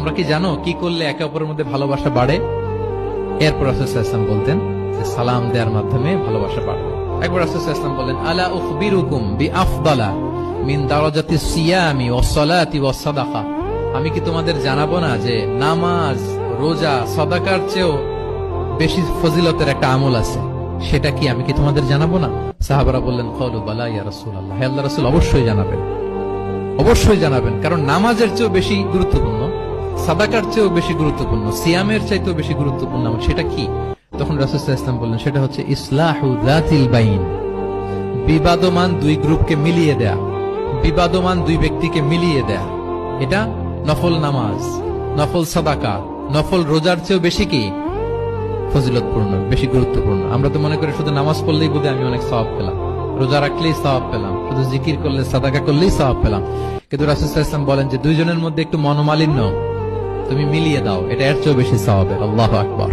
তোমরা কি জানো কি করলে একে অপরের মধ্যে ভালোবাসা বাড়ে? এরপর রাসূল সাল্লাল্লাহু আলাইহি ওয়াসাল্লাম বলতেন যে সালাম দেওয়ার মাধ্যমে ভালোবাসা বাড়বে। একবার রাসূল সাল্লাল্লাহু আলাইহি ওয়াসাল্লাম বললেন, আলা উখবিরুকুম বিআফদালা মিন দারাজাতিস সিয়ামি ওয়াস সালাতি ওয়াস সাদাকা। আমি কি তোমাদের জানাবো না যে নামাজ, রোজা, সাদাকার চেয়েও বেশি ফজিলতের একটা আমল আছে? সেটা কি আমি কি তোমাদের জানাবো না? সাহাবারা বললেন, ক্বালু বালা ইয়া রাসূলুল্লাহ, হে আল্লাহর রাসূল অবশ্যই জানাবেন, অবশ্যই জানাবেন। কারণ নামাজের চেয়েও বেশি গুরুত্বপূর্ণ, সাদাকার চেয়েও বেশি গুরুত্বপূর্ণ, সিয়ামের চাইতেও বেশি গুরুত্বপূর্ণ আমল। সেটা কি? তখন রাসূল সাল্লাল্লাহু আলাইহি ওয়াসাল্লাম বললেন, সেটা হচ্ছে ইসলাহু যাতিল বাইন, বিবাদমান দুই গ্রুপকে মিলিয়ে দেয়া, বিবাদমান দুই ব্যক্তিকে মিলিয়ে দেয়া। এটা নফল নামাজ, নফল সাদাকা, নফল রোজার চেয়েও বেশি কি ফজিলতপূর্ণ, বেশি গুরুত্বপূর্ণ। আমরা তো মনে করি শুধু নামাজ পড়লেই বোধহয় আমি অনেক সওয়াব পেলাম, রোজা রাখলেই সওয়াব পেলাম, শুধু জিকির করলে, সাদাকা করলেই সওয়াব পেলাম। কিন্তু রাসূল সাল্লাল্লাহু আলাইহি ওয়াসাল্লাম বলেন যে দুইজনের মধ্যে একটু মনোমালিন্য তুমি মিলিয়ে দাও, এটা এর চেয়েও বেশি সওয়াবের। আল্লাহু আকবার।